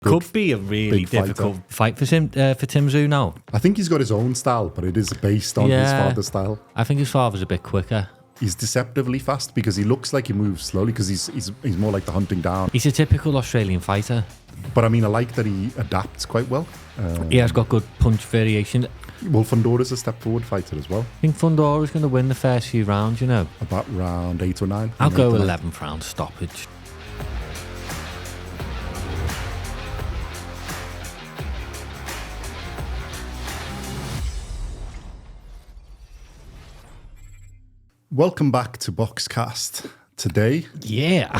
Could be a really difficult fight for Tszyu now. I think he's got his own style, but it is based on his father's style. I think his father's a bit quicker. He's deceptively fast because he looks like he moves slowly because he's more like the hunting down. He's a typical Australian fighter. But I mean, I like that he adapts quite well. He has got good punch variation. Well, Fundora's a step forward fighter as well. I think Fundora's going to win the first few rounds, you know. About round 8 or 9. I'll go 11th round stoppage. Welcome back to BoxCast. Today,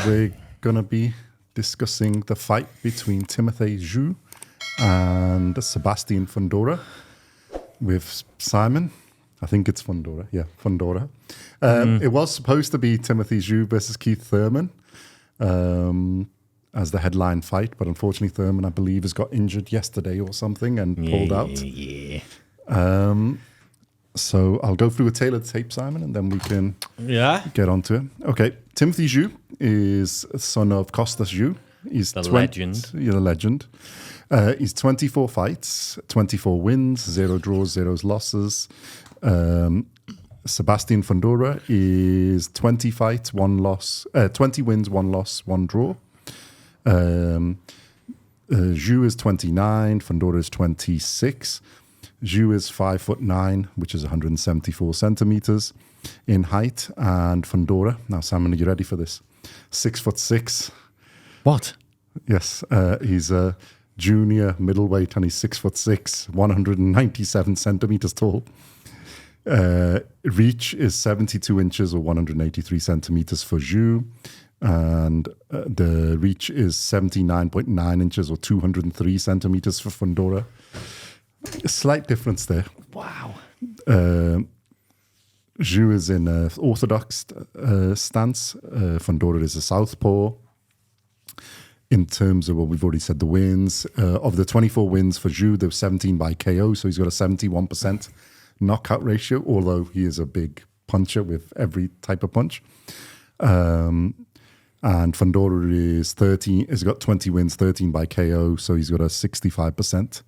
we're going to be discussing the fight between Timofei Tszyu and Sebastian Fundora with Simon. I think it's Fundora. Yeah, Fundora. It was supposed to be Timofei Tszyu versus Keith Thurman as the headline fight, but unfortunately Thurman, I believe, has got injured yesterday or something and pulled out. So I'll go through a tailored tape, Simon, and then we can get onto it. Okay, Timofei Tszyu is son of Kostas Tszyu. He's the legend. Yeah, the legend. He's 24 fights, 24 wins, 0 draws, 0 losses. Sebastian Fundora is 20 fights, 1 loss, 20 wins, 1 loss, 1 draw. Tszyu is 29, Fundora is 26. Tszyu is 5'9", which is 174 centimeters in height, and Fundora. Now, Simon, are you ready for this? 6'6". What? Yes, he's a junior middleweight, and he's 6'6", 197 centimeters tall. Reach is 72 inches or 183 centimeters for Tszyu, and the reach is 79.9 inches or 203 centimeters for Fundora. A slight difference there. Wow. Tszyu is in an orthodox stance. Fundora is a southpaw. In terms of what we've already said, the wins, of the 24 wins for Tszyu, there were 17 by KO, so he's got a 71% knockout ratio, although he is a big puncher with every type of punch. And Fundora is 13, has got 20 wins, 13 by KO, so he's got a 65%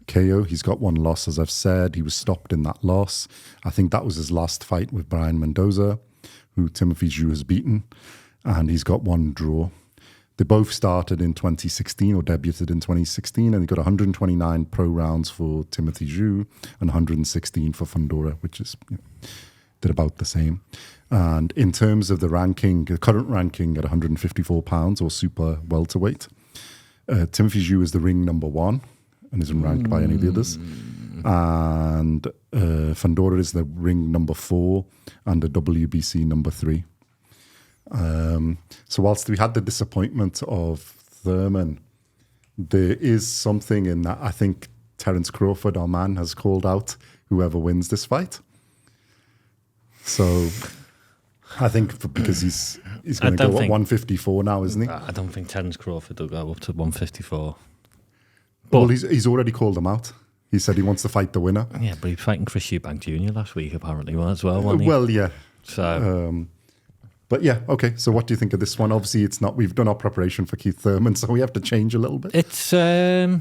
KO. He's got 1 loss, as I've said. He was stopped in that loss. I think that was his last fight with Brian Mendoza, who Timofei Tszyu has beaten, and he's got 1 draw. They both started in 2016 or debuted in 2016, and he got 129 pro rounds for Timofei Tszyu and 116 for Fundora, which is did about the same. And in terms of the ranking, the current ranking at 154 pounds or super welterweight, Timofei Tszyu is the ring number 1. And isn't ranked by any of the others. And Fundora is the ring number 4 and the WBC number 3. So whilst we had the disappointment of Thurman, there is something in that. I think Terence Crawford, our man, has called out whoever wins this fight. So I think because he's going to go at 154 now, isn't he? I don't think Terence Crawford will go up to 154. Well, he's already called him out. He said he wants to fight the winner. Yeah, but he was fighting Chris Eubank Jr. last week, apparently, as well, wasn't he? Well, yeah. So, but yeah, okay. So what do you think of this one? Obviously, it's not. We've done our preparation for Keith Thurman, so we have to change a little bit. It's well,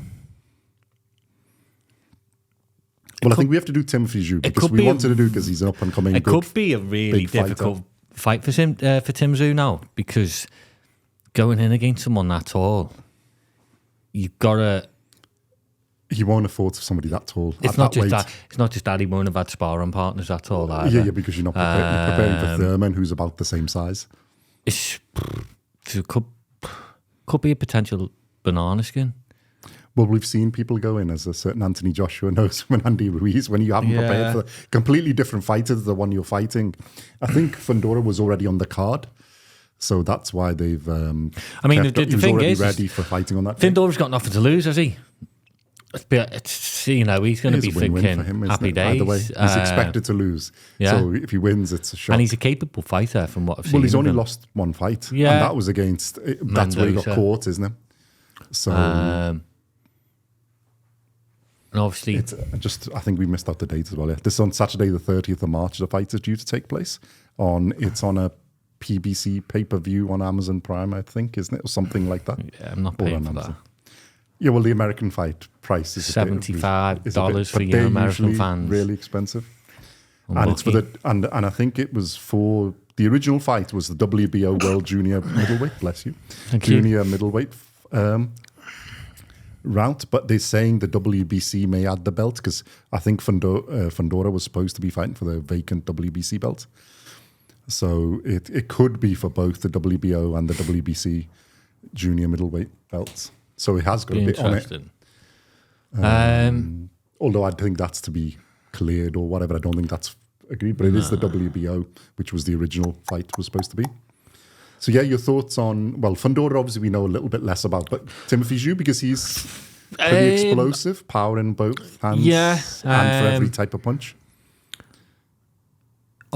I think we have to do Timofei Tszyu because we wanted to do because he's an up and coming. It could be a really difficult fight for Tszyu now, because going in against someone that tall, you've got to. He won't afford somebody that tall. It's not just that. It's not just that he won't have had sparring partners at all. Either. Yeah, because you're not preparing for Thurman, who's about the same size. It could be a potential banana skin. Well, we've seen people go in, as a certain Anthony Joshua knows when Andy Ruiz, when you haven't prepared for a completely different fighter to the one you're fighting. I think Fundora was already on the card. So that's why they've. I mean, the thing is, ready for fighting on that. Fundora's got nothing to lose, has he? It's, he's going to be thinking for him, happy days. Either way, he's expected to lose. Yeah. So if he wins, it's a shot. And he's a capable fighter from what I've seen. Well, he's only lost 1 fight. Yeah. And that was against, that's where he got caught, isn't it? So. And obviously. I think we missed out the date as well. Yeah. This is on Saturday, the 30th of March, the fight is due to take place. It's on a PBC pay-per-view on Amazon Prime, I think, isn't it? Or something like that. Yeah, I'm not paying for that. Yeah, well, the American fight price is $75 for your American fans. Really expensive. Unlucky. And it's for the and I think it was for the original fight was the WBO World Junior Middleweight. Bless you, Junior Middleweight route. But they're saying the WBC may add the belt because I think Fundora was supposed to be fighting for the vacant WBC belt. So it could be for both the WBO and the WBC Junior Middleweight belts. So it has got a bit on it. Although I think that's to be cleared or whatever. I don't think that's agreed, but it is the WBO, which was the original fight was supposed to be. So yeah, your thoughts on, well, Fundora obviously we know a little bit less about, but Timofei Tszyu, because he's pretty explosive, power in both hands and for every type of punch.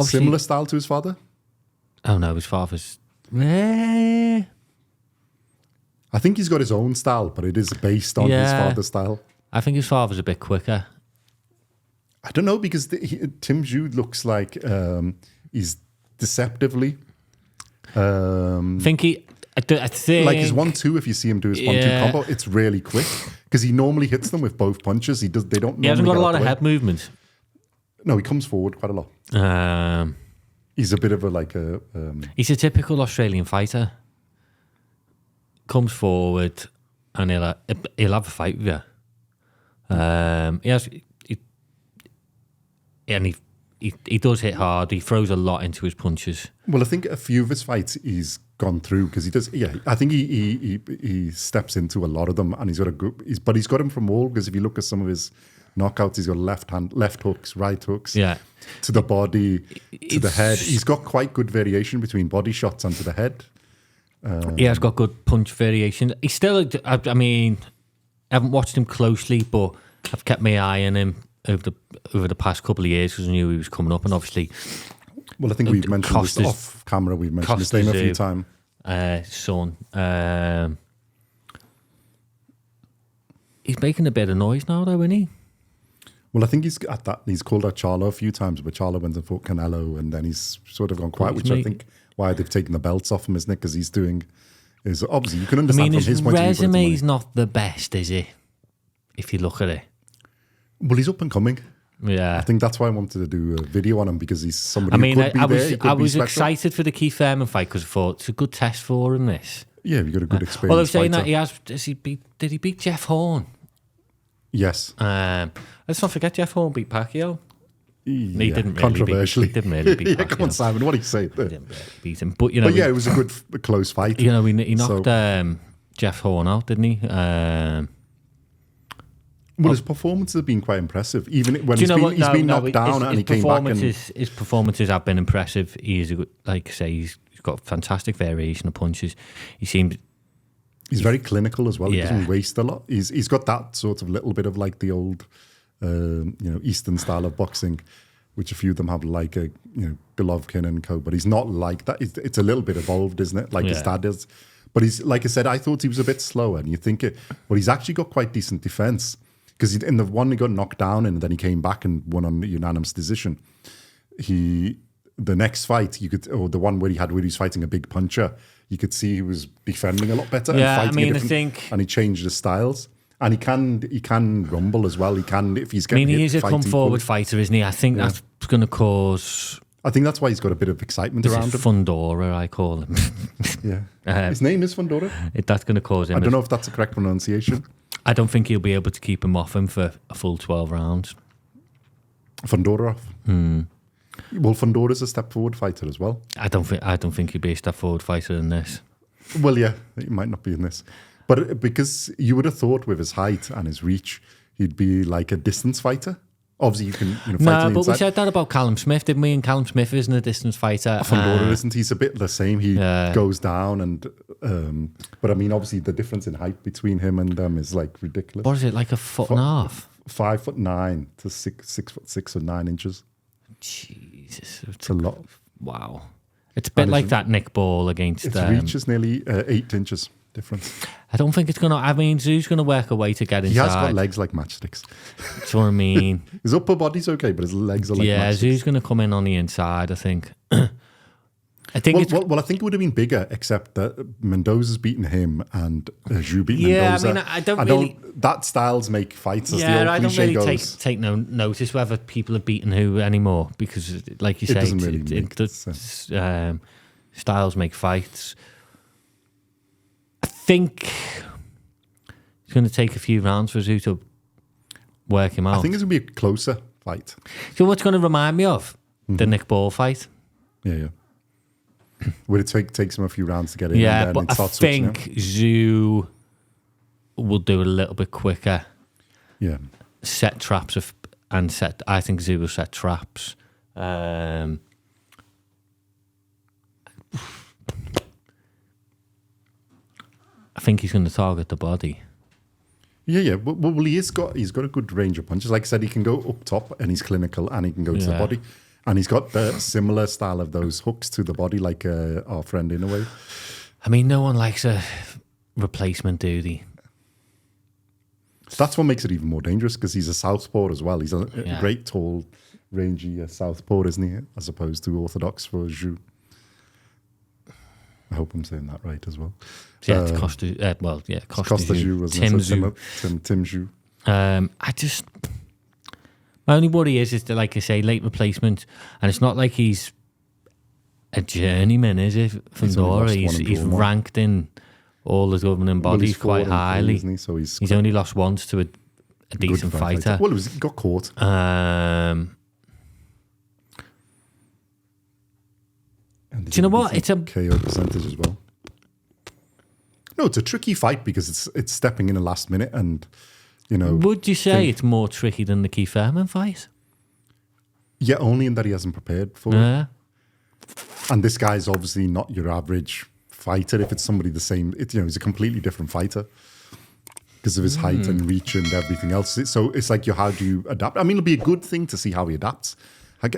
Similar style to his father? Oh no, his father's... I think he's got his own style, but it is based on his father's style. I think his father's a bit quicker. I don't know, because Tim Tszyu looks like he's deceptively... I think like his 1-2, if you see him do his 1-2 combo, it's really quick, because he normally hits them with both punches. He hasn't got a lot of head movement. No, he comes forward quite a lot. He's a bit of he's a typical Australian fighter. Comes forward and he'll have a fight with you. He does hit hard. He throws a lot into his punches. Well, I think a few of his fights he's gone through because he does. Yeah, I think he steps into a lot of them, and he's got a good. But he's got him from all, because if you look at some of his knockouts, he's got left hooks, right hooks. Yeah, to the body, to the head. He's got quite good variation between body shots and to the head. He has got good punch variation. He's still. I mean, I haven't watched him closely, but I've kept my eye on him over the past couple of years because I knew he was coming up, and obviously. Well, I think we've mentioned this off camera. We've mentioned his name a few times. Son, he's making a bit of noise now, though, isn't he? Well, I think he's at that. He's called out Charlo a few times, but Charlo went and fought Canelo, and then he's sort of gone quiet, which I think why they've taken the belts off him, isn't it? Because he's doing is obviously you can understand from his point of view. His resume's not the best, is it? If you look at it. Well, he's up and coming. Yeah, I think that's why I wanted to do a video on him, because he's somebody. I was excited for the Keith Thurman fight because I thought it's a good test for him. This. Yeah, you got a good experience. Well, I was saying that did he beat Jeff Horn? Yes. Let's not forget Jeff Horn beat Pacquiao. Yeah, he didn't controversially. He didn't really beat Pacquiao. Come on, Simon, what do you say? He didn't really beat him, but yeah, it was a good close fight. You know, he knocked Jeff Horn out, didn't he? Well, his performances have been quite impressive. Even when he's been knocked down and he came back. His performances have been impressive. He is, like I say, he's got fantastic variation of punches. He's very clinical as well. He doesn't waste a lot. He's got that sort of little bit of like the old, Eastern style of boxing, which a few of them have, like Golovkin and co. But he's not like that. It's a little bit evolved, isn't it? Like his dad is. But he's, like I said, I thought he was a bit slower, and you think but he's actually got quite decent defense. Because in the one he got knocked down and then he came back and won on a unanimous decision. The next fight, the one where he was fighting a big puncher, you could see he was defending a lot better. Yeah, and and he changed his styles. And he can rumble as well. He can, if he's getting hit. He is a come forward fighter, isn't he? I think that's going to cause. I think that's why he's got a bit of excitement around him. Fundora, I call him. Yeah, his name is Fundora. That's going to cause him. I don't know if that's the correct pronunciation. I don't think he'll be able to keep him off him for a full 12 rounds. Fundora off. Well, Fundora's a step forward fighter as well. I don't think he'd be a step forward fighter in this. Well, yeah, he might not be in this, but because you would have thought with his height and his reach, he'd be like a distance fighter. Obviously, you can fight. No, but we said that about Callum Smith, didn't we? And Callum Smith isn't a distance fighter. Fundora isn't. He's a bit the same. He goes down, and but I mean, obviously, the difference in height between him and them is like ridiculous. What is it, like a foot and a half? 5'9" to 6'6" or 9 inches. Jesus, it's a lot. Wow, it's a bit like that Nick Ball against. Its reach is nearly 8 inches difference. I don't think it's going to... I mean, Tszyu's going to work a way to get inside. He has got legs like matchsticks. That's what I mean. His upper body's okay, but his legs are like matchsticks. Tszyu's going to come in on the inside, I think. I think well, I think it would have been bigger, except that Mendoza's beaten him and Tszyu beat Mendoza. I mean, I don't really... That styles make fights, as the old I don't cliche really goes. take no notice whether people are beating who anymore because, like you say, doesn't really make sense. Styles make fights. I think it's going to take a few rounds for Tszyu to work him out. I think it's going to be a closer fight. So what's going to remind me of? The Nick Ball fight. Yeah. Would it take him a few rounds to get in? Yeah, and but I think Tszyu will do it a little bit quicker. Yeah. Set traps I think Tszyu will set traps. I think he's going to target the body. Yeah. Well, he's got a good range of punches. Like I said, he can go up top and he's clinical, and he can go to the body, and he's got the similar style of those hooks to the body, like our friend in a way. I mean, no one likes a replacement, do they? That's what makes it even more dangerous because he's a southpaw as well. He's a great, tall, rangy southpaw, isn't he? As opposed to orthodox for Tszyu. I hope I'm saying that right as well. Yeah, it's Costa Tszyu, wasn't it? Tim Tszyu. My only worry is that, like I say, late replacement, and it's not like he's a journeyman, is it? Fundora, he's ranked in all the governing bodies quite highly. Isn't he? So he's only lost once to a decent fighter. Well, he got caught. Do you know what? It's a KO percentage as well. No, it's a tricky fight because it's stepping in the last minute, and you know. Would you say it's more tricky than the Keith Thurman fight? Yeah, only in that he hasn't prepared for it. And this guy's obviously not your average fighter. If it's somebody the same, he's a completely different fighter because of his height and reach and everything else. So it's like, how do you adapt? I mean, it'll be a good thing to see how he adapts.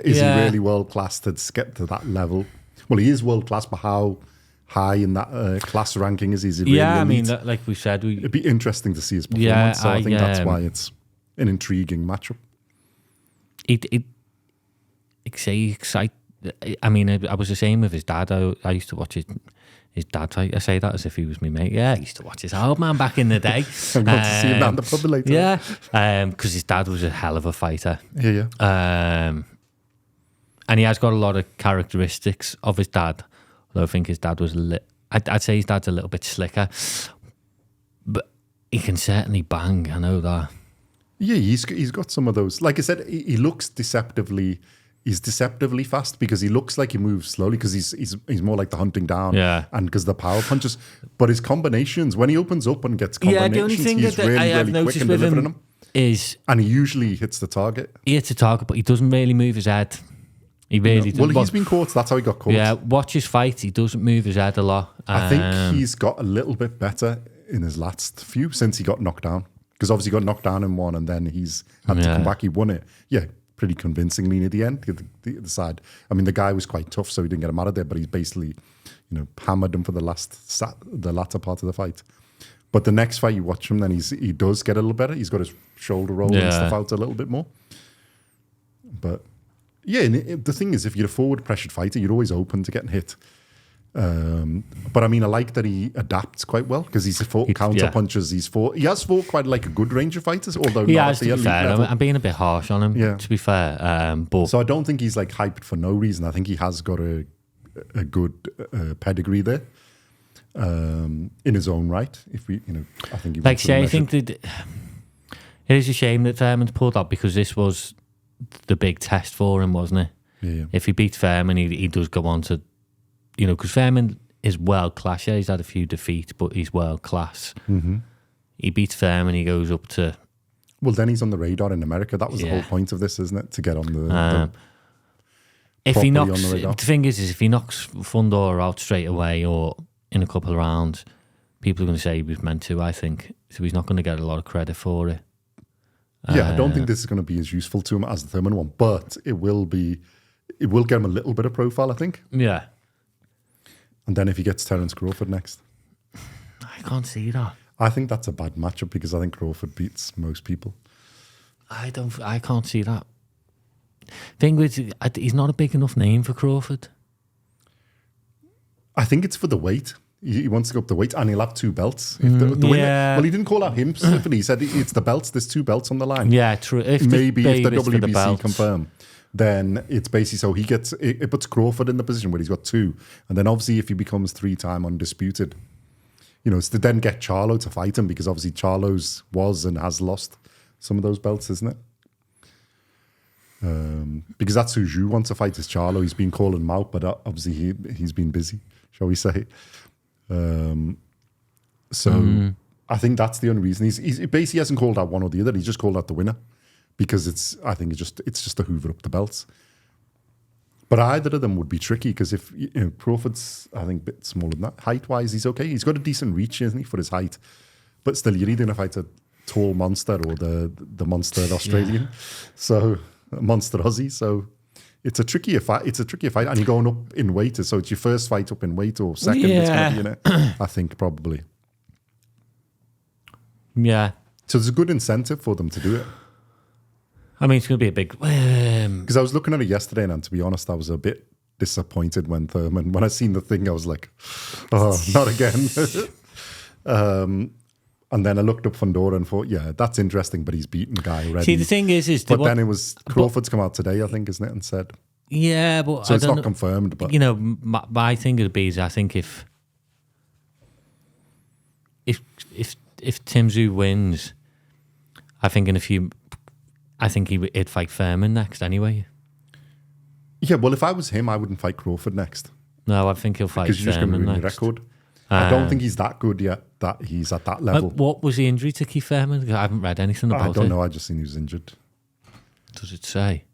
Is he really world class to get to that level? Well, he is world class, but how high in that class ranking is he? Is he really elite? I mean, like we said, it'd be interesting to see his performance. Yeah, so I think that's why it's an intriguing matchup. I mean, I was the same with his dad. I used to watch his dad fight. I say that as if he was my mate. Yeah, I used to watch his old man back in the day. I'm going to see him down the pub later. Yeah, because his dad was a hell of a fighter. Yeah. And he has got a lot of characteristics of his dad. Although I think his dad was I'd say his dad's a little bit slicker. But he can certainly bang, I know that. Yeah, he's got some of those. Like I said, he looks deceptively fast because he looks like he moves slowly because he's more like the hunting down and because the power punches. But his combinations, when he opens up and gets combinations, the only thing he's that really, I have really quick noticed in with delivering him them. And he usually hits the target. He hits the target, but he doesn't really move his head. He really doesn't. Well, he's been caught. That's how he got caught. Yeah, watch his fights. He doesn't move his head a lot. I think he's got a little bit better in his last few since he got knocked down. Because obviously he got knocked down in one and then he's had to come back. He won it. Yeah, pretty convincingly near the end. The side. I mean, the guy was quite tough, so he didn't get him out of there, but he's basically, hammered him for the latter part of the fight. But the next fight you watch him, then he does get a little better. He's got his shoulder roll and stuff out a little bit more. But yeah, and the thing is, if you're a forward pressured fighter, you're always open to getting hit. But I mean, I like that he adapts quite well because he's fought counter punches. He has fought quite like a good range of fighters, although he not has, at the elite level. I'm being a bit harsh on him, to be fair. But so I don't think he's like hyped for no reason. I think he has got a good pedigree there in his own right. If we, I think he I think that it is a shame that Thurman's pulled up because this was the big test for him, wasn't it? Yeah. If he beats Thurman, he does go on to, because Thurman is world class. Yeah, he's had a few defeats, but he's world class. Mm-hmm. He beats Thurman, he goes up to. Well, then he's on the radar in America. That was the whole point of this, isn't it? To get on the if he knocks, the thing is if he knocks Fundora out straight away or in a couple of rounds, people are going to say he was meant to. I think so. He's not going to get a lot of credit for it. Yeah, I don't think this is going to be as useful to him as the Thurman one, but it will get him a little bit of profile, I think. Yeah. And then if he gets Terence Crawford next. I can't see that. I think that's a bad matchup because I think Crawford beats most people. I can't see that. Thing is, he's not a big enough name for Crawford. I think it's for the weight. He wants to go up the weight, and he'll have 2 belts. If the winner, well, he didn't call out him specifically. He said it's the belts. There's 2 belts on the line. Yeah, true. If Maybe if the for the WBC belts. confirm, then it's basically so he gets it puts Crawford in the position where he's got 2, and then obviously if he becomes 3-time undisputed, it's to then get Charlo to fight him, because obviously Charlo's was and has lost some of those belts, isn't it? Because that's who Tszyu wants to fight, is Charlo. He's been calling him out, but obviously he's been busy, shall we say? I think that's the only reason he basically hasn't called out one or the other. He's just called out the winner, because I think it's just to hoover up the belts. But either of them would be tricky, because if Crawford's, I think, a bit smaller than that. Height wise, he's okay. He's got a decent reach, isn't he, for his height? But still, you're either going to fight a tall monster or the monster Australian, so a monster Aussie. So it's a trickier fight. And you're going up in weight, so it's your first fight up in weight or second. It's going to be in it, I think, probably. Yeah. So there's a good incentive for them to do it. I mean, it's going to be a big... Because I was looking at it yesterday, and to be honest, I was a bit disappointed when I seen the thing, I was like, oh, not again. And then I looked up Fundora and thought, yeah, that's interesting, but he's beaten the guy already. See, the thing is... But then it was... Crawford's come out today, I think, isn't it, and said... Yeah, but... So it's not confirmed, but... My thing would be is I think if Tszyu wins, I think he'd fight Furman next anyway. Yeah, well, if I was him, I wouldn't fight Crawford next. No, I think he'll fight because you're just going to Furman ruin your next. record. I don't think he's that good yet, that he's at that level. What was the injury to Keith Furman? I haven't read anything about it. I don't know, I just seen he was injured. Does it say?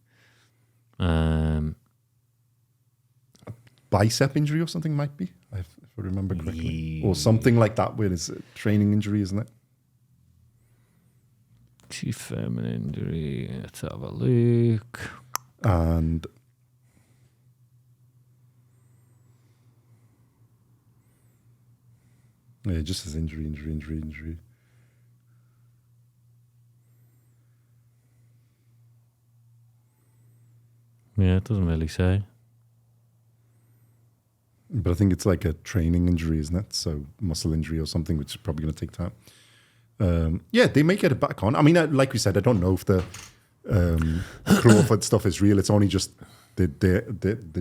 Bicep injury or something might be, if I remember correctly. Or something like that, where it's a training injury, isn't it? Keith Furman injury. Let's have a look. And yeah, just his injury. Yeah, it doesn't really say. But I think it's like a training injury, isn't it? So muscle injury or something, which is probably going to take time. Yeah, they may get it back on. I mean, like we said, I don't know if the Crawford stuff is real. It's only just they're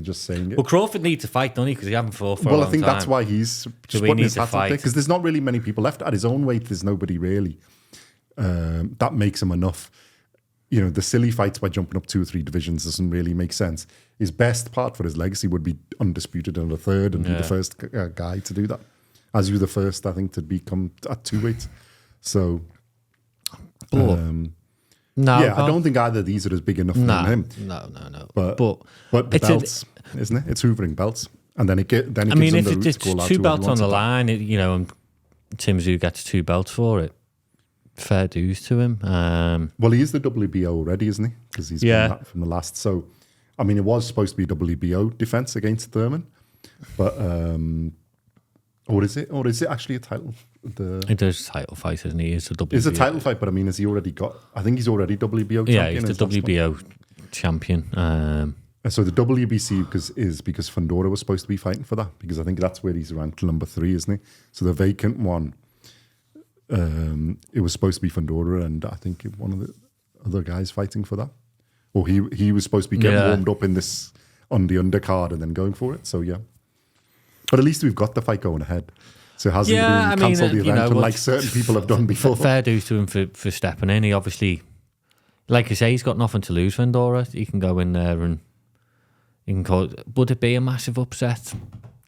just saying it. Well, Crawford needs to fight, doesn't he? Because he hasn't fought for a long time. Well, I think that's why he's just putting his hat out there, because there's not really many people left at his own weight. There's nobody really that makes him enough. The silly fights by jumping up 2 or 3 divisions doesn't really make sense. His best part for his legacy would be undisputed in the third and be the first guy to do that. As you were the first, I think, to become at 2 weights. So, no, yeah, I don't think either of these are as big enough for him. No. But the belts, isn't it? It's hoovering belts, and then it gives them the route to call out 2 belts on the line, and Tszyu gets 2 belts for it. Fair dues to him. Well, he is the WBO already, isn't he? Because he's won that from the last. So, I mean, it was supposed to be WBO defense against Thurman, but or is it actually a title? It is a title fight, isn't he? It's a WBO. It's a title fight, but I mean, has he already got? I think he's already WBO champion. Yeah, he's the WBO champion. So the WBC because Fundora was supposed to be fighting for that, because I think that's where he's ranked number 3, isn't he? So the vacant one. It was supposed to be Fundora, and I think one of the other guys fighting for that. Or he was supposed to be getting warmed up in this on the undercard and then going for it. So yeah, but at least we've got the fight going ahead. So it hasn't been cancelled the event, like certain people have done before. Fair dues to him for stepping in. He obviously, like you say, he's got nothing to lose. Fundora, he can go in there and he can call. Would it be a massive upset?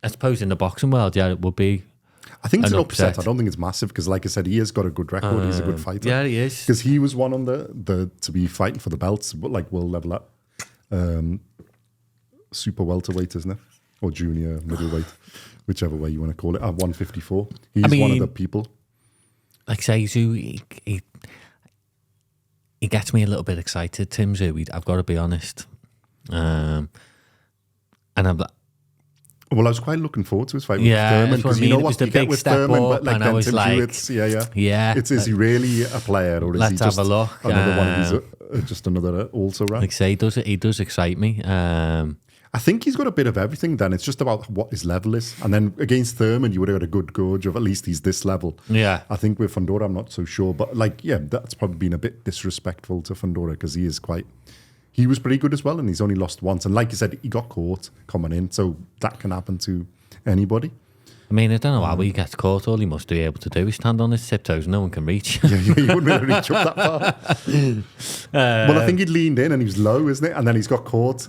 I suppose in the boxing world, yeah, it would be. I think it's an upset. I don't think it's massive, because, like I said, he has got a good record. He's a good fighter. Yeah, he is. Because he was one on the to be fighting for the belts, but like world level up, super welterweight, isn't it, or junior middleweight, whichever way you want to call it. At 154, he's one of the people. Like say, Tszyu, he gets me a little bit excited. Tszyu, I've got to be honest, and I'm. Well, I was quite looking forward to his fight with Thurman, because you know what you get with Thurman, but like then Tszyu, it's is he really a player, or is he just have a look. another one of these, just another also rank? Like say, he does excite me. I think he's got a bit of everything. Then it's just about what his level is. And then against Thurman, you would have got a good gauge of at least he's this level. Yeah. I think with Fundora, I'm not so sure. But that's probably been a bit disrespectful to Fundora because he was pretty good as well, and he's only lost once. And like you said, he got caught coming in, so that can happen to anybody. I mean, I don't know how he gets caught. All he must be able to do is stand on his tiptoes. No one can reach. Yeah, you wouldn't be able to reach up that far. Well, I think he'd leaned in and he was low, isn't it? And then he's got caught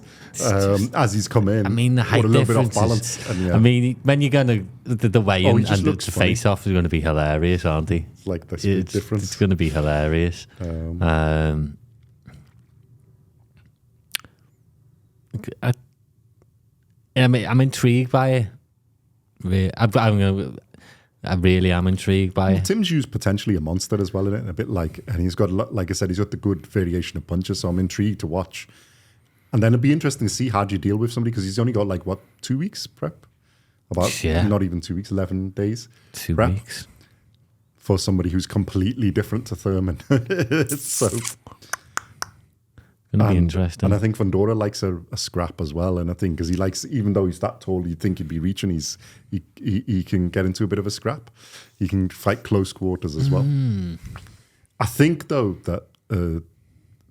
as he's come in. I mean, the height a little difference bit off balance. And, I mean, when you're going to the way he and just the looks funny. face-off is going to be hilarious, aren't he? It's like the speed difference. It's going to be hilarious. I'm intrigued by it. I really am intrigued by it. Tszyu's potentially a monster as well, isn't it? A bit like, and he's got, like I said, he's got the good variation of punches, so I'm intrigued to watch. And then it'd be interesting to see how do you deal with somebody, because he's only got 2 weeks prep? Not even 2 weeks, 11 days. 2 prep weeks. For somebody who's completely different to Thurman. So... Going to be interesting. And I think Fundora likes a scrap as well. And I think because he likes, even though he's that tall, you'd think he'd be reaching. He can get into a bit of a scrap. He can fight close quarters as well. I think though that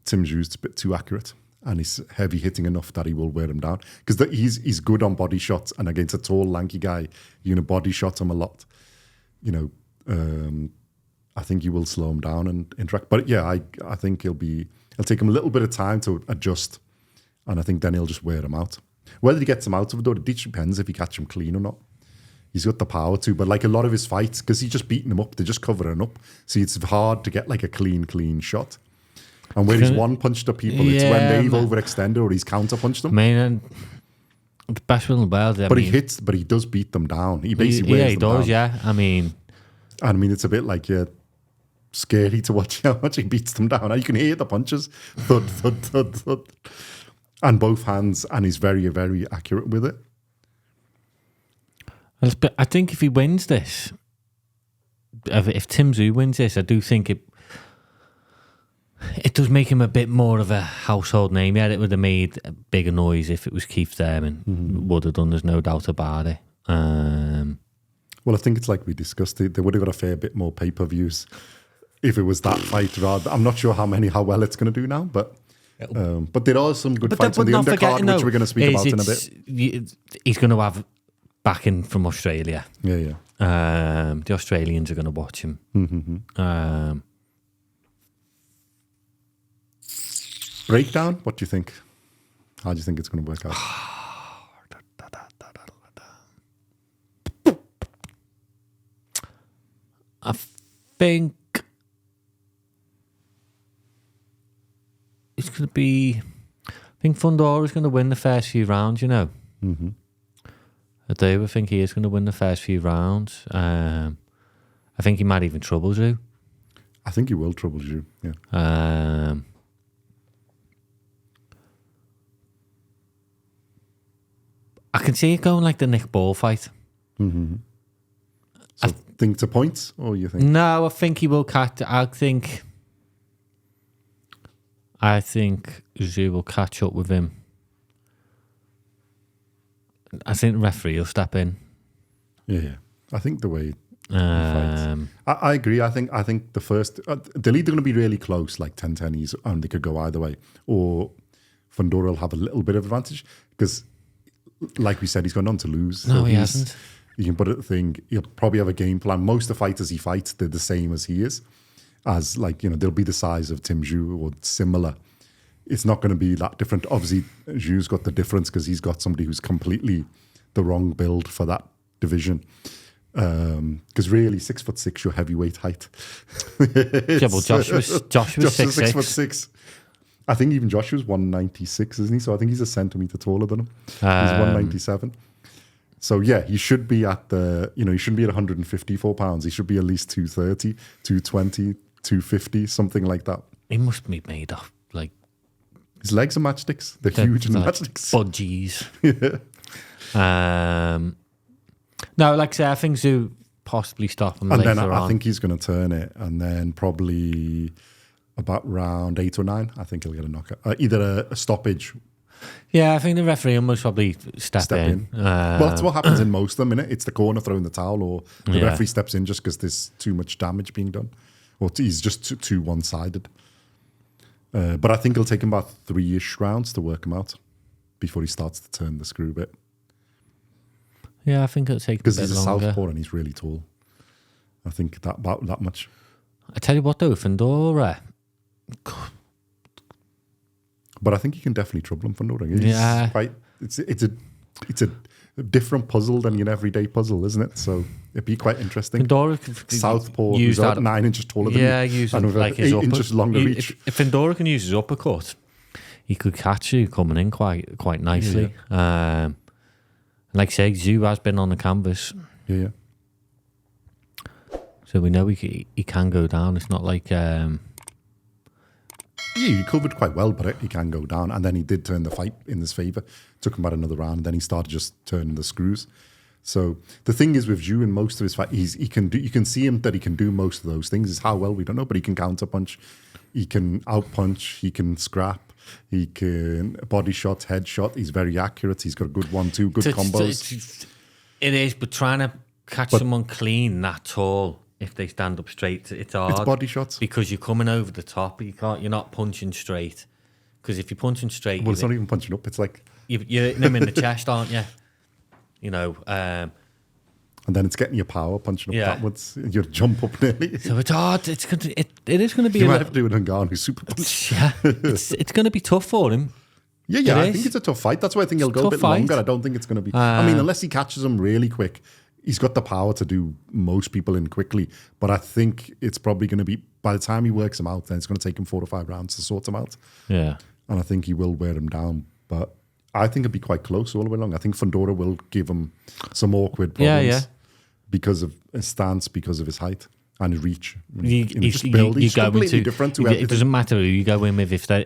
Tszyu's a bit too accurate, and he's heavy hitting enough that he will wear him down. Because he's good on body shots, and against a tall, lanky guy, you're going to body shot him a lot. I think you will slow him down and interact. But yeah, I think it'll take him a little bit of time to adjust, and I think then he'll just wear him out. Whether he gets him out of it, though, it depends if he catch him clean or not. He's got the power to, but a lot of his fights, because he's just beating him up, they're just covering up. See, it's hard to get a clean shot. And where he's one-punched up people, it's when they've overextended or he's counter-punched them. Man, the best will in the world. But he does beat them down. He basically wears them down. He does, yeah. I mean, it's a bit scary to watch how much he beats them down. You can hear the punches, thud, thud, thud, thud, and both hands, and he's very, very accurate with it. I think if he wins this, if Tszyu wins this, I do think it does make him a bit more of a household name. Yeah, it would have made a bigger noise if it was Keith Thurman. Would have done, there's no doubt about it. Well, I think it's like we discussed it. They would have got a fair bit more pay-per-views if it was that fight. Rather, I'm not sure how well it's going to do now, but there are some good fights on the undercard, which we're going to speak about in a bit. He's going to have backing from Australia. Yeah. The Australians are going to watch him. Breakdown, what do you think? How do you think it's going to work out? I think it's going to be... I think Fundora's going to win the first few rounds, I do. I think he is going to win the first few rounds. I think he might even trouble Tszyu. I think he will trouble Tszyu, yeah. I can see it going like the Nick Ball fight. So think to points, or you think? No, I think he will catch. I think Tszyu will catch up with him. I think the referee will step in. Yeah. I think the way he fights. I agree. I think the first they're either going to be really close, like 10-10s, and they could go either way, or Fundora will have a little bit of advantage because, like we said, he's got none to lose. No, he hasn't. You can put it the thing. He'll probably have a game plan. Most of the fighters he fights, they're the same as he is. As they'll be the size of Tszyu or similar. It's not going to be that different. Obviously, Tszyu's got the difference because he's got somebody who's completely the wrong build for that division. Because really, 6'6", your heavyweight height. Yeah, well, Josh was 6'6". 6'6". I think even Josh was 196, isn't he? So I think he's a centimetre taller than him. He's 197. So yeah, he should be at he shouldn't be at 154 pounds. He should be at least 230, 220, 250, something like that. He must be made of like... His legs are matchsticks. They're huge and matchsticks. Budgies. Yeah. No, like I say, I think Tszyu possibly stop him and later then on. I think he's going to turn it, and then probably about round 8 or 9, I think he'll get a knockout. Either a stoppage Yeah, I think the referee must probably step in. Well, that's what happens in most of them, innit? It's the corner throwing the towel, or the referee steps in just because there's too much damage being done. Or he's just too one-sided. But I think it'll take him about 3-ish rounds to work him out before he starts to turn the screw a bit. Yeah, I think it'll take a bit longer. Because he's a southpaw and he's really tall. I think about that much. I tell you what, though, Fundora. But I think you can definitely trouble him, Fundora. It's a different puzzle than an everyday puzzle, isn't it? So it'd be quite interesting. Fundora southpaw, who's 9 inches taller than you, use and with like 8 inches longer reach. If Fundora can use his uppercut, he could catch you coming in quite nicely. Yeah. Like I say, Tszyu has been on the canvas. Yeah. So we know he can go down. It's not like... Yeah, he covered quite well, but he can go down. And then he did turn the fight in his favour. Took him about another round. Then he started just turning the screws. So the thing is with Tszyu in most of his fight, you can see him that he can do most of those things. Is how well we don't know, but he can counter punch, he can out punch, he can scrap, he can body shot, head shot. He's very accurate. He's got a good 1-2, good combos. It is, but trying to catch someone clean that tall. If they stand up straight, it's hard. It's body shots. Because you're coming over the top. You're not punching straight. Because if you're punching straight... Well, it's not even punching up. It's like... You're hitting them in the chest, aren't you? You know... and then it's getting your power, punching up backwards. You jump up nearly. So it's hard. It is going to be... You might have to do it on Ngannou, who's super punch. Yeah. It's going to be tough for him. Yeah. I think it's a tough fight. That's why I think he'll go a bit longer. I don't think it's going to be... I mean, unless he catches him really quick... He's got the power to do most people in quickly, but I think it's probably going to be, by the time he works him out, then it's going to take him 4 to 5 rounds to sort him out. Yeah. And I think he will wear him down, but I think it'll be quite close all the way along. I think Fundora will give him some awkward problems because of his stance, because of his height and his reach. He's completely different to everything. It doesn't matter who you go in with if they're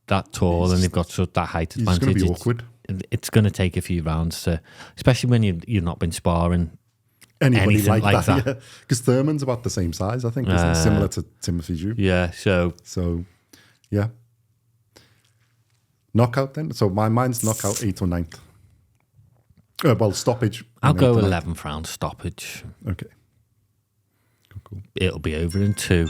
that tall and they've got that height advantage. It's going to be awkward. It's going to take a few rounds to, especially when you've not been sparring anybody anything like that. Yeah. Because Thurman's about the same size, I think, isn't he? Similar to Timofei Tszyu. Yeah, so yeah. Knockout then. So mine's knockout 8th or 9th. Well, stoppage. I'll go 11th round stoppage. Okay. Cool. It'll be over in 2.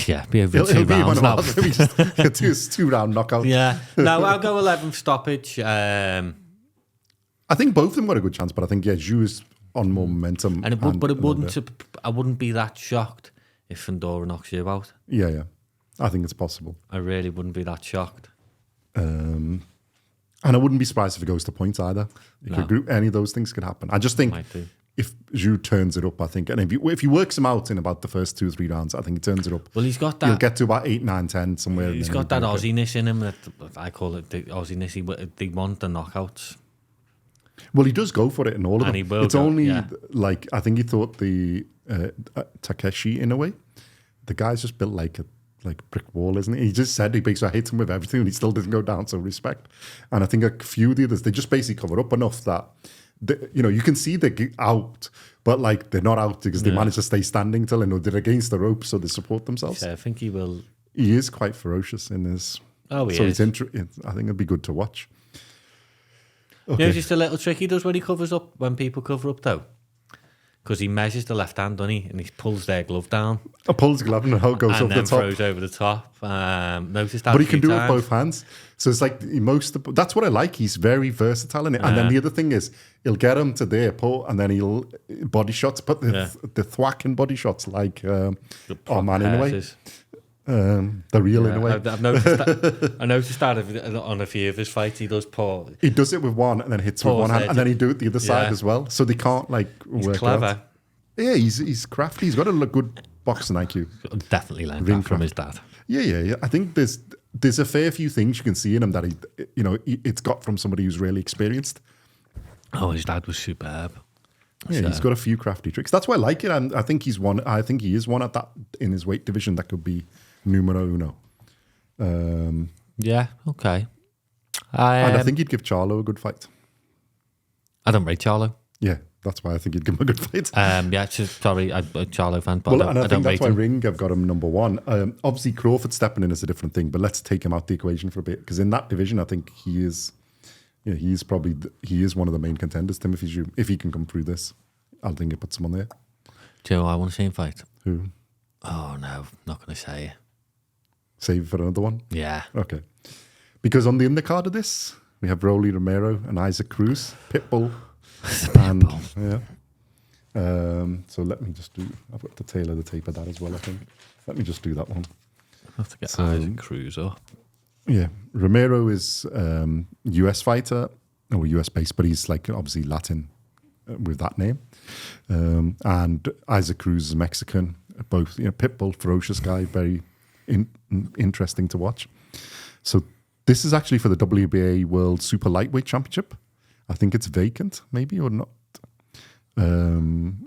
Yeah, be over in 2 rounds now. It's 2-round knockout. Yeah. No, I'll go 11th stoppage. I think both of them got a good chance, but I think Tszyu is on more momentum. I wouldn't be that shocked if Fundora knocks you out. Yeah. I think it's possible. I really wouldn't be that shocked. And I wouldn't be surprised if it goes to points either. Any of those things could happen. I just think if Tszyu turns it up, I think, and if he works him out in about the first 2 or 3 rounds, I think he turns it up. Well, he's got that. He'll get to about 8, 9, 10 somewhere. He's got that Aussie-ness in him. That I call it the Aussie-ness. They want the knockouts. Well, he does go for it in all of them. He will it's only like I think he thought the Takeshi in a way. The guy's just built like a brick wall, isn't he? He just said he basically hits him with everything, and he still didn't go down. So respect. And I think a few of the others, they just basically cover up enough that. You can see they're out, but like they're not out because they managed to stay standing till they're against the rope, so they support themselves. Yeah, I think he will. He is quite ferocious in his. Oh, he so is. I think it'd be good to watch. Okay. Just a little trick he does when he covers up, when people cover up though. Because he measures the left hand, doesn't he? And he pulls their glove down. Pulls the glove and how it goes over the top. And then throws over the top. Noticed that but he can do it with both hands. So it's like that's what I like. He's very versatile in it. And then the other thing is, he'll get him to there, pull, and then he'll body shots. But the thwacking body shots like, in a way. The real in a way. I've noticed that on a few of his fights. He does pull. He does it with one and then hits with one hand, and then he do it the other side as well. So they can't he's work clever. Out. Yeah, he's crafty. He's got a good boxing IQ. Definitely learned that from his dad. Yeah. I think there's a fair few things you can see in him that it's got from somebody who's really experienced. Oh, his dad was superb. Yeah, he's got a few crafty tricks. That's why I like it, and I think he's one. I think he is one at that in his weight division that could be numero uno. Yeah, okay. And I think he'd give Charlo a good fight. I don't rate Charlo. Yeah, That's why I think he'd give him a good fight. Yeah, sorry, I'm a Charlo fan, but Well, and I think that's why him. Ring have got him number one. Obviously, Crawford stepping in is a different thing, but let's take him out the equation for a bit, because in that division, I think he is one of the main contenders. Timofei Tszyu, if he can come through this, I think it puts him on there. Do you know who I want to see him fight? Who? Oh no, not going to say it. Save for another one. Yeah. Okay. Because on the undercard of this, we have Romero and Isaac Cruz, Pitbull. And yeah. So let me just do. I've got the tail of the tape of that as well, I think. Let me just do that one. I have to get Isaac Cruz up. Yeah, Romero is US fighter or US based, but he's like obviously Latin with that name. And Isaac Cruz is Mexican. Both, Pitbull, ferocious guy, very interesting to watch. So this is actually for the WBA World Super Lightweight Championship. I think it's vacant, maybe, or not. And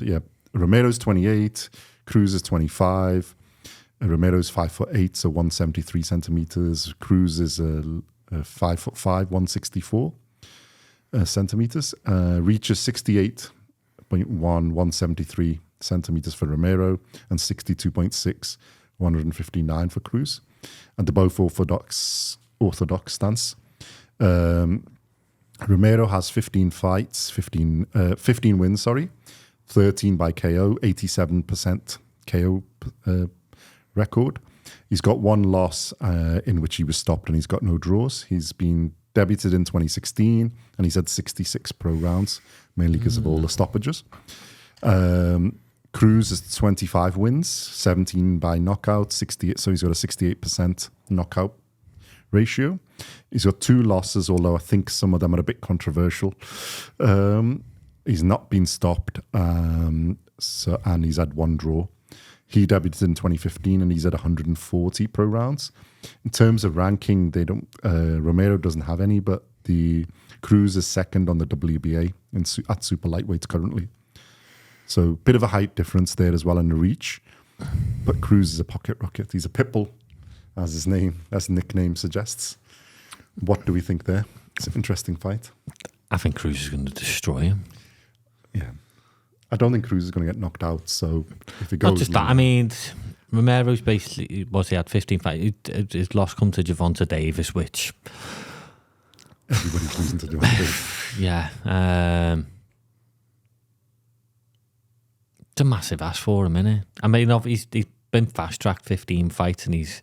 yeah, Romero's 28, Cruz is 25. Romero's 5'8", so 173 centimeters. Cruz is 5'5", 164 centimeters. Reach is 68.1, 173 centimeters for Romero, and 62.6, 159 for Cruz. And they're both orthodox stance. Romero has 15 fights, 15 wins, 13 by KO, 87% KO record. He's got one loss in which he was stopped, and he's got no draws. He's been debuted in 2016, and he's had 66 pro rounds, mainly because of all the stoppages. Cruz has 25 wins, 17 by knockout, 68. So he's got a 68% knockout ratio. He's got 2 losses, although I think some of them are a bit controversial. He's not been stopped, and he's had 1 draw. He debuted in 2015, and he's at 140 pro rounds. In terms of ranking, they don't. Romero doesn't have any, but the Cruz is second on the WBA at super lightweights currently. So bit of a height difference there as well in the reach. But Cruz is a pocket rocket. He's a Pitbull, as his nickname suggests. What do we think there? It's an interesting fight. I think Cruz is going to destroy him. Yeah. I don't think Cruz is going to get knocked out. So if it goes... Not just that. I mean, Romero's basically... he had 15 fights. His loss come to Gervonta Davis, which... Everybody's losing to Gervonta Davis. Yeah. It's a massive ask for him, isn't it? I mean, he's been fast-tracked 15 fights, and he's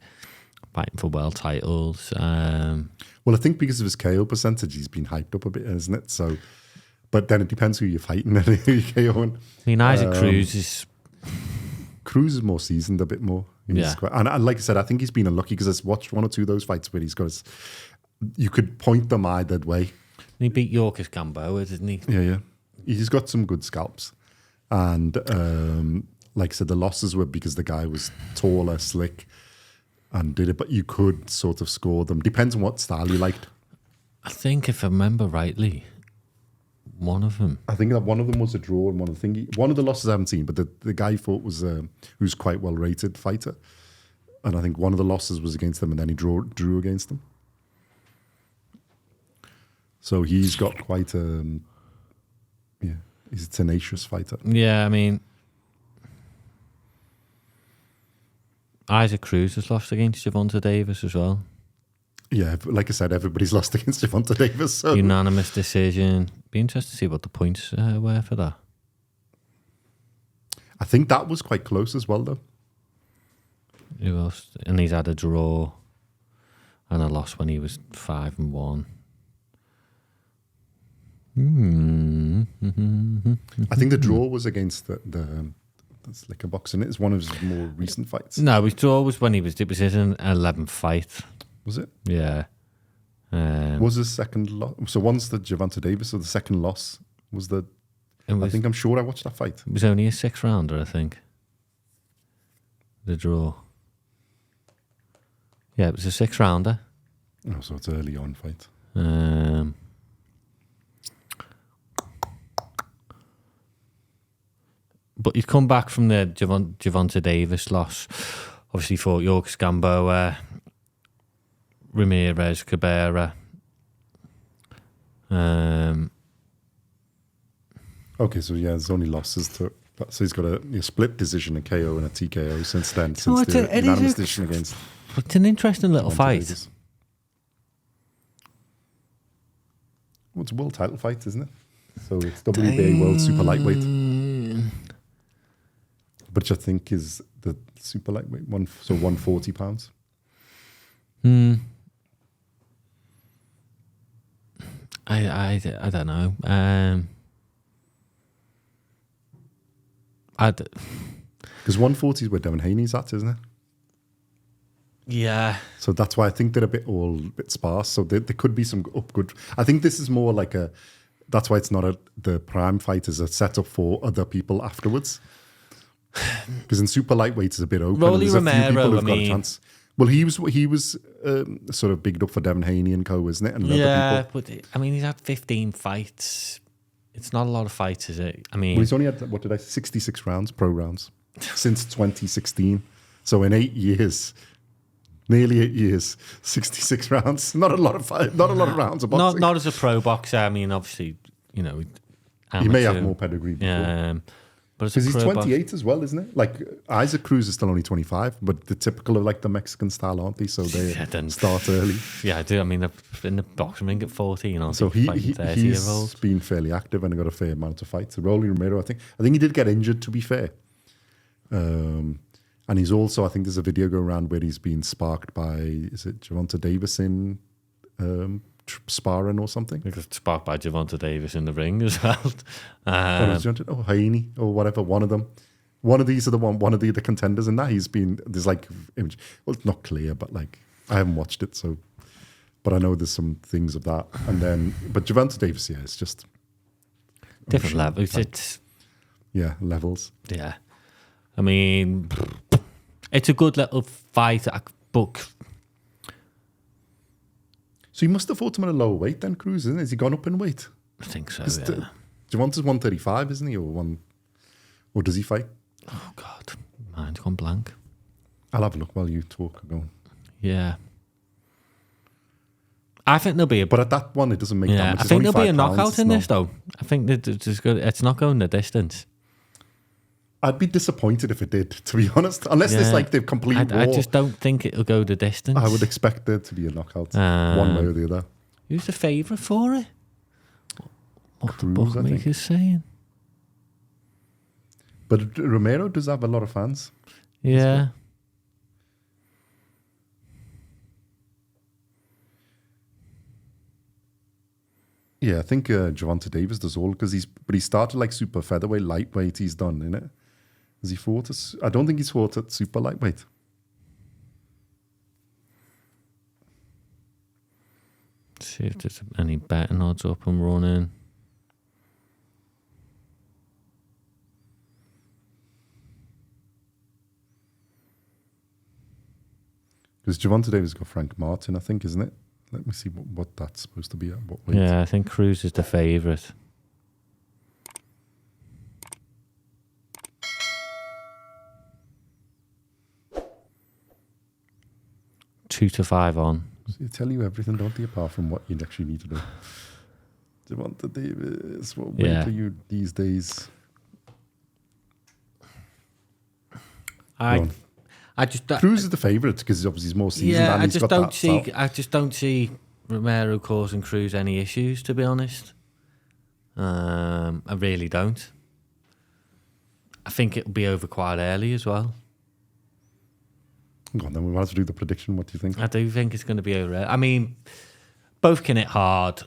fighting for world titles. Well, I think because of his KO percentage, he's been hyped up a bit, isn't it? So, but then it depends who you're fighting and who you're KOing. I mean, Isaac Cruz is... Cruz is more seasoned a bit more. And like I said, I think he's been unlucky because I've watched 1 or 2 of those fights where he's got you could point them either way. He beat Yorkis Gamboa, didn't he? Yeah. He's got some good scalps. And like I said, the losses were because the guy was taller, slick, and did it. But you could sort of score them. Depends on what style you liked. I think if I remember rightly, one of them. I think that one of them was a draw, and one of the losses I haven't seen, but the guy he fought was who's quite well rated fighter, and I think one of the losses was against them, and then he drew against them. So he's got quite he's a tenacious fighter. Yeah, I mean, Isaac Cruz has lost against Gervonta Davis as well. Yeah, like I said, everybody's lost against Gervonta Davis. So. Unanimous decision. Be interested to see what the points were for that. I think that was quite close as well, though. Who else? And he's had a draw and a loss when he was 5-1. I think the draw was against the Slicker boxing. It's one of his more recent fights. No, his draw was when it was in an 11th fight. Was it? Yeah. Was his second loss? So one's the Gervonta Davis, so the second loss was the... I'm sure I watched that fight. It was only a 6-rounder, I think. The draw. Yeah, it was a 6-rounder. Oh, so it's an early on fight. But he's come back from the Gervonta Davis loss. Obviously fought Yorkis Gamboa, Ramirez, Cabrera. Okay, so yeah, there's only losses to. So he's got a split decision, a KO and a TKO since then. So Since the it is unanimous decision against. It's an interesting little Javante fight. Davis. Well, it's a world title fight, isn't it? So it's WBA World Super Lightweight, which I think is the super lightweight one. So 140 pounds. I don't know. Because 140 is where Devin Haney's at, isn't it? Yeah. So that's why I think they're a bit sparse. So there could be some good. I think this is more like a. That's why it's not the prime fight is a setup for other people afterwards. Because in super lightweight it's a bit open. Rolly There's a few people Romero, who've got a chance. Well, he was sort of bigged up for Devin Haney and co, isn't it? And Yeah, other people. but I mean, he's had 15 fights. It's not a lot of fights, is it? I mean, Well, he's only had 66 rounds, pro rounds, since 2016. So in 8 years. Nearly 8 years, 66 rounds. Not a lot of rounds of boxing. not as a pro boxer. I mean, obviously, you know, he may have more pedigree. But because he's 28 as well, isn't it? Like Isaac Cruz is still only 25, but the typical of like the Mexican style, aren't they? So they start early. Yeah, I do. I mean, they're in the boxing ring at 14. So he's been fairly active and got a fair amount of fights. Rolly Romero, I think he did get injured. To be fair. And he's also, I think there's a video going around where he's been sparked by, is it Javante Davis in sparring or something? He got sparked by Javante Davis in the ring as well. Haney or whatever, one of them. One of these are one of the other contenders in that. There's like image. Well, it's not clear, but like, I haven't watched it, so, but I know there's some things of that. And then, but Javante Davis, yeah, it's just. Different levels. Yeah, levels. Yeah. I mean, it's a good little fight, but... So he must have fought him at a lower weight then, Cruz, isn't it? Has he gone up in weight? I think so, yeah. Javante's 135, isn't he? Or does he fight? Oh, God. Mine's gone blank. I'll have a look while you talk. Yeah. I think there'll be a... But at that one, it doesn't make that much. I think there'll be a knockout pounds, in this, though. I think that it's not going the distance. I'd be disappointed if it did, to be honest. Unless it's like they've complete war. I just don't think it'll go the distance. I would expect there to be a knockout, one way or the other. Who's the favourite for it? What Cruz, the bookmaker's saying? But Romero does have a lot of fans. Yeah. Yeah, I think Javante Davis does all because he started like super featherweight, lightweight. He's done, innit? Has he fought? I don't think he's fought at super lightweight. See if there's any betting odds up and running. Because Javante Davis got Frank Martin, I think, isn't it? Let me see what that's supposed to be at. What weight? Yeah, I think Cruz is the favourite. Two to 5 on. So they tell you everything, don't they? Apart from what you actually need to do. Javante Davis, what weight are you these days? Cruz is the favourite because obviously he's more seasoned. Yeah, and I just don't see Romero causing Cruz any issues, to be honest. I really don't. I think it'll be over quite early as well. Go on, then we might have to do the prediction. What do you think? I do think it's going to be over. I mean, both can hit hard,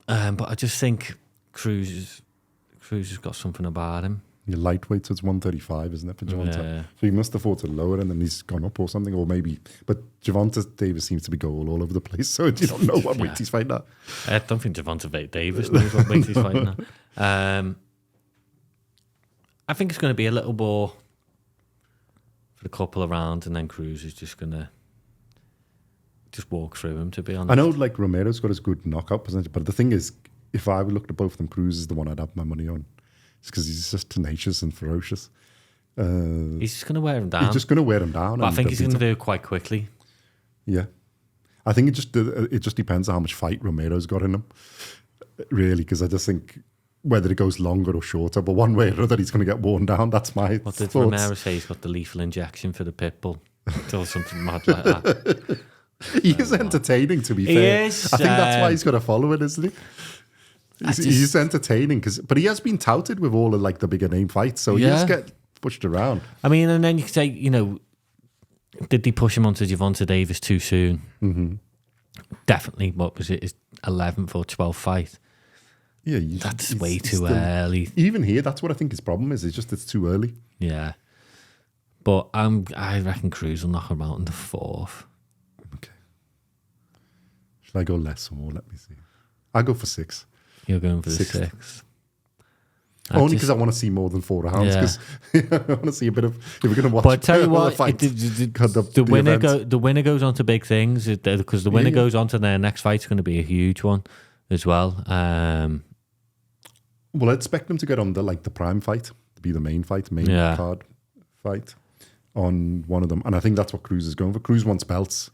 but I just think Cruz has got something about him. Your lightweight, so it's 135, isn't it, for Javante? Yeah. So he must have fought it lower and then he's gone up or something, or maybe. But Javante Davis seems to be going all over the place, so you don't know what weight he's fighting at. I don't think Javante Davis knows what weight he's fighting at. I think it's going to be a little more for a couple of rounds, and then Cruz is just going to just walk through him, to be honest. I know, like, Romero's got his good knockout percentage, but the thing is, if I looked at both of them, Cruz is the one I'd have my money on. It's because he's just tenacious and ferocious. He's just going to wear him down. He's just going to wear him down. But I think he's going to do it quite quickly. Yeah. I think it just depends on how much fight Romero's got in him, really, because I just think whether it goes longer or shorter, but one way or another, he's going to get worn down. That's my What did thoughts. Romero say? He's got the lethal injection for the Pitbull. Or something mad like that. He is entertaining, to be He fair. is, I think that's why he's got a following, isn't he? just- He's entertaining, but he has been touted with all of like the bigger name fights, so he Yeah. does get pushed around. I mean, and then you could say, you know, did they push him onto Gervonta Davis too soon? Mm-hmm. Definitely. What was it? His 11th or 12th fight? Yeah, That's way too early. Even here, that's what I think his problem is. It's just it's too early. Yeah. But I reckon Cruz will knock him out in the 4th. Okay. Should I go less or more? Let me see. I'll go for 6. You're going for the Sixth. 6th. Only because I want to see more than 4 rounds. Because I want to see a bit of. If we're going to watch, But I tell you what, fight, the winner goes on to big things because the winner goes on to their next fight's going to be a huge one as well. Well, I expect them to get on the prime fight, to be the main fight, card fight on one of them. And I think that's what Cruz is going for. Cruz wants belts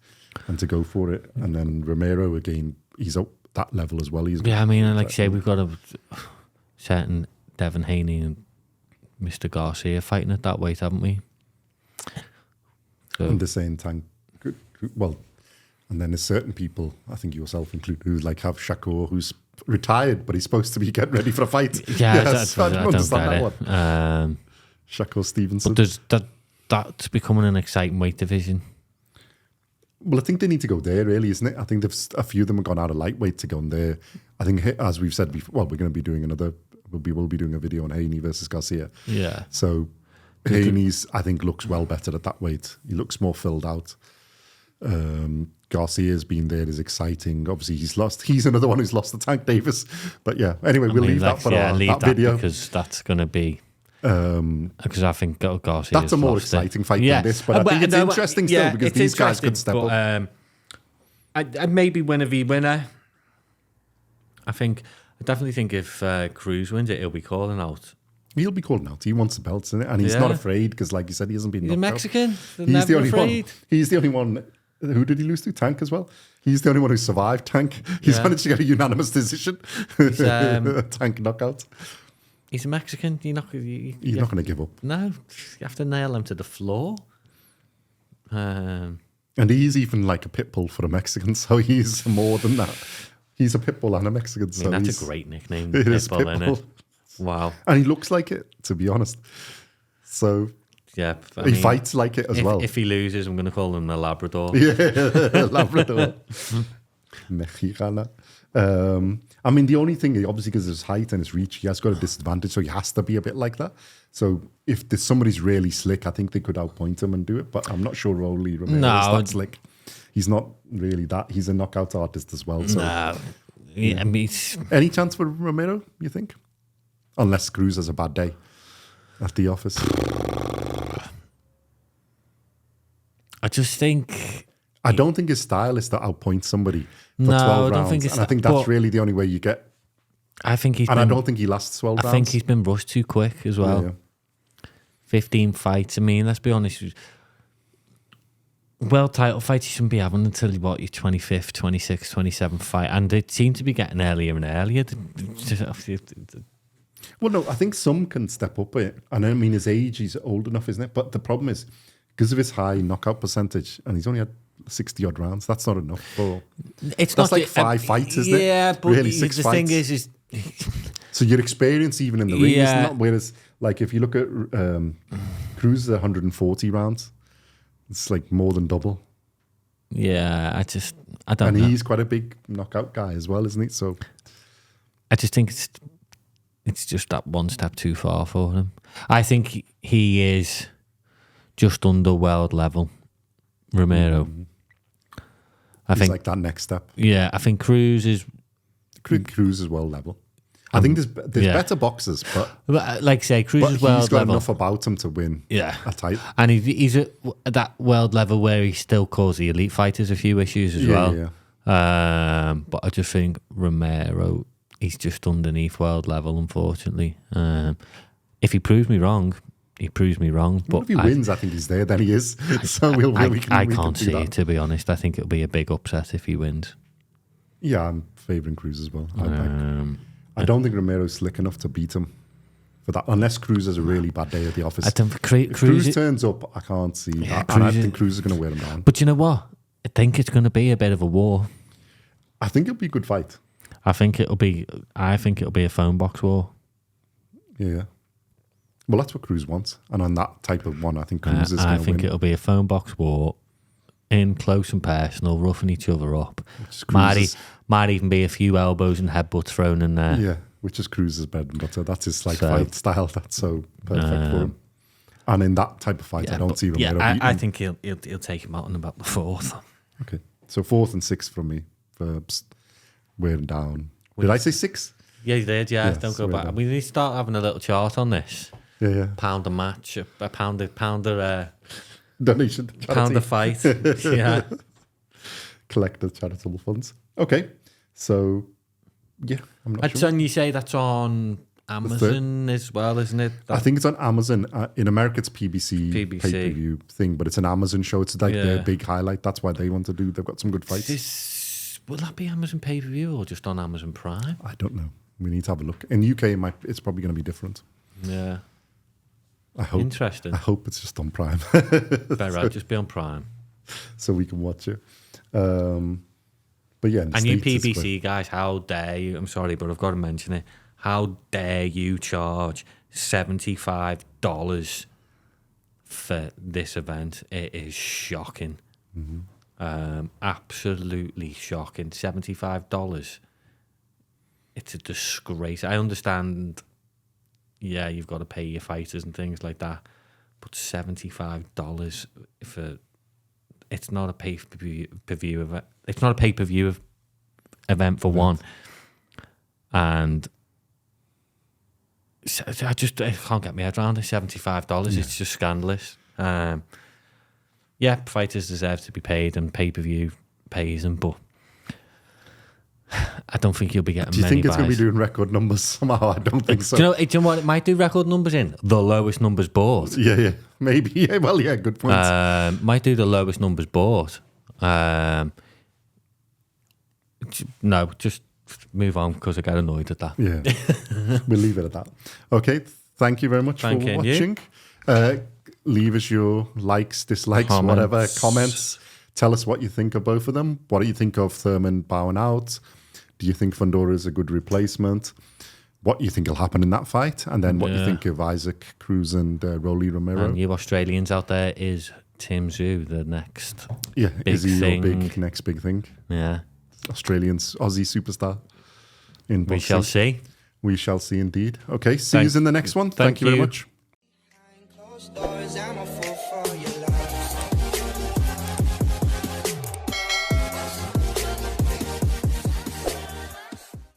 and to go for it. And then Romero, again, he's up that level as well. I mean, and like I say, we've got a certain Devin Haney and Mr. Garcia fighting at that weight, haven't we? So, And the same time, well, and then there's certain people, I think yourself included, who like have Shakur, who's retired, but he's supposed to be getting ready for a fight. yeah, Yes, I don't understand that one. one. Shakur Stevenson. But there's that's becoming an exciting weight division. Well, I think they need to go there, really, isn't it? I think a few of them have gone out of lightweight to go on there. I think, as we've said before, well, we're going to be doing we'll be doing a video on Haney versus Garcia. Yeah. So Haney's, I think, looks well better at that weight. He looks more filled out. Garcia's been there, is exciting. Obviously, he's lost. He's another one who's lost to Tank Davis. But yeah, anyway, we'll leave that for that video. Because that's going to be... because I think Garcia. That's a more exciting fight than this, but I think it's interesting still because these guys could step up. I maybe winner v winner. I definitely think if Cruz wins it, he'll be calling out. He'll be calling out. He wants the belts, isn't it? And he's not afraid because, like you said, he hasn't been. He's a Mexican. He's the only one. He's the only one. Who did he lose to? Tank as well. He's the only one who survived Tank. He's managed to get a unanimous decision. Tank knockout. He's a Mexican. You're not going to give up. No, you have to nail him to the floor. And he's even like a Pitbull for a Mexican, so he's more than that. He's a Pitbull and a Mexican. So that's a great nickname. It is Pitbull, Pitbull. Isn't it? Wow. And he looks like it, to be honest. So yeah, he fights like it as well. If he loses, I'm going to call him the Labrador. Yeah, Labrador. Mexicana. I mean, the only thing, obviously, because of his height and his reach, he has got a disadvantage, so he has to be a bit like that. So if somebody's really slick, I think they could outpoint him and do it, but I'm not sure Rolly Romero is that slick. He's not really that. He's a knockout artist as well. So. No. Yeah, I mean, any chance for Romero, you think? Unless Cruz has a bad day at the office. I just think... I don't think his style is to outpoint somebody for 12 I rounds. don't think And I think that's really the only way you get... I don't think he lasts 12 rounds. I think he's been rushed too quick as well. Yeah. 15 fights. I mean, let's be honest. World title fights you shouldn't be having until your 25th, 26th, 27th fight. And it seemed to be getting earlier and earlier. Well, no, I think some can step up it. And I mean, his age, he's old enough, isn't it? But the problem is, because of his high knockout percentage, and he's only had 60-odd rounds, that's not enough for... That's not like 5 fights, isn't it? Yeah, but really, 6 the fights. thing is... So your experience even in the ring is not... Whereas, like, if you look at Cruz, 140 rounds, it's like more than double. Yeah, I don't know. And he's quite a big knockout guy as well, isn't he? So I just think it's just that one step too far for him. I think he is just under world level, Romero. I think like that next step. Yeah, I think Cruz is world level. I think there's better boxers, but like I say, Cruz is world level. He's got enough about him to win. Yeah, a title, and he's at that world level where he still calls the elite fighters a few issues as well. Yeah. But I just think Romero, he's just underneath world level, unfortunately. If he proves me wrong, he proves me wrong. But if he wins, I think he's there. Then he is. So I can't see it, to be honest. I think it'll be a big upset if he wins. Yeah, I'm favouring Cruz as well. I don't think Romero's slick enough to beat him for that, unless Cruz has a really bad day at the office. I don't, If Cruz turns up, I can't see that. And I think Cruz is going to wear him down. But you know what? I think it's going to be a bit of a war. I think it'll be a good fight. I think it'll be a phone box war. Yeah. Well, that's what Cruz wants. And on that type of one, I think Cruz is going to win. I think it'll be a phone box war in close and personal, roughing each other up. Might even be a few elbows and headbutts thrown in there. Yeah, which is Cruz's bread and butter. That's his fight style. That's so perfect for him. And in that type of fight, I don't see Romero beating. I think he'll take him out in about the fourth. Okay. So 4th and 6th from me for wearing down. Did I say 6? Yeah, you did, yeah. Don't go back. Down. We need to start having a little chart on this. Yeah. Pound a match, a pounder Donation to charity. Pound a fight. Yeah. Collective charitable funds. Okay. So, yeah, I'm not sure. And you say that's on Amazon as well, isn't it? I think it's on Amazon. In America, it's PBC pay-per-view thing, but it's an Amazon show. It's like their big highlight. That's why they want to do. They've got some good fights. Will that be Amazon pay-per-view or just on Amazon Prime? I don't know. We need to have a look. In UK, it's probably going to be different. Yeah. I hope. Interesting. I hope it's just on Prime. Better right, just be on Prime. So we can watch it. But yeah, and you PBC guys, how dare you? I'm sorry, but I've got to mention it. How dare you charge $75 for this event? It is shocking. Mm-hmm. Absolutely shocking. $75. It's a disgrace. I understand. Yeah, you've got to pay your fighters and things like that, but $75 for it's not a pay-per-view event. It's not a pay-per-view event for one, and I can't get my head around it. $75. It's just scandalous. Yeah, fighters deserve to be paid, and pay-per-view pays them, but I don't think you'll be getting many. Do you think it's buys. going to be doing record numbers somehow? I don't think so. Do you know what it might do record numbers in? The lowest numbers bought. Yeah, maybe. Yeah, well, yeah, good point. Might do the lowest numbers bought. No, just move on because I get annoyed at that. Yeah, we'll leave it at that. Okay, thank you very much for watching. Leave us your likes, dislikes, whatever, comments. Tell us what you think of both of them. What do you think of Thurman bowing out? Do you think Fundora is a good replacement? What do you think will happen in that fight? And then what you think of Isaac Cruz and Rolly Romero? And you Australians out there, is Tszyu the next big is he thing? your next big thing? Yeah. Aussie superstar. In boxing. We shall see. We shall see indeed. Okay, see you in the next one. Thank you very much.